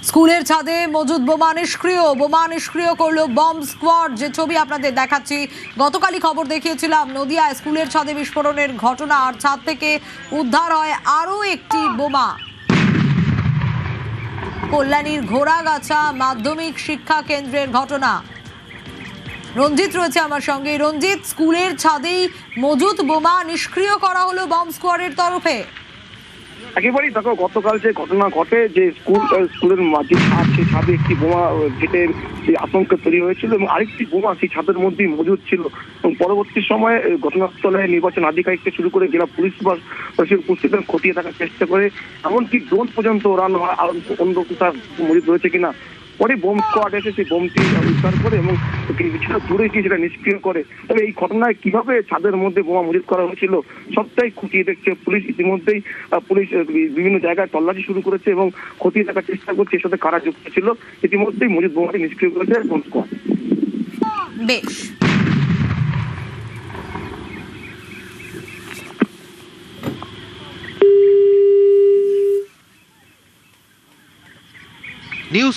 স্কুলের ছাদে মজুদ বোমা নিষ্ক্রিয় করলো বম্ব স্কোয়াড। যে ছবি আপনাদের দেখাচ্ছি, গতকালই খবর দেখিয়েছিলাম নদিয়ায় স্কুলের ছাদে বিস্ফোরণের ঘটনা, আর ছাদ থেকে উদ্ধার হয় আরও একটি বোমা। কল্যাণীর ঘোড়াগাছা মাধ্যমিক শিক্ষা কেন্দ্রের ঘটনা। রঞ্জিত রয়েছে আমার সঙ্গে। রঞ্জিত, স্কুলের ছাদেই মজুদ বোমা নিষ্ক্রিয় করা হলো বম্ব স্কোয়াডের তরফে। একেবারেই দেখো, গতকাল যে ঘটনা ঘটে যে স্কুলের মাঝে ছাদ, সেই ছাদে একটি বোমা ফেটের যে আতঙ্ক তৈরি হয়েছিল এবং আরেকটি বোমা সেই ছাদের মধ্যেই মজুদ ছিল। এবং পরবর্তী সময়ে ঘটনাস্থলে নির্বাচন আধিকারিক থেকে শুরু করে জেলা পুলিশ উপস্থিত খতিয়ে দেখার চেষ্টা করে, এমনকি ড্রোন পর্যন্ত ওড়ানো হয় আর অন্য কোথাও মজুদ রয়েছে কিনা। পরে বোম স্কোয়াড এসে সেই বোমটি উদ্ধার করে এবং কিছুটা দূরে গিয়ে সেটা নিষ্ক্রিয় করে। তবে এই ঘটনায় কিভাবে ছাদের মধ্যে বোমা মজুত করা হয়েছিল সবটাই খতিয়ে দেখছে পুলিশ। ইতিমধ্যেই পুলিশ বিভিন্ন জায়গায় তল্লাশি শুরু করেছে এবং খতিয়ে দেখার চেষ্টা করছে এর সাথে কারা যুক্ত ছিল। ইতিমধ্যেই মজুদ বোমাটি নিষ্ক্রিয় করেছে বোম স্কোয়াড। বেশ। নিউজ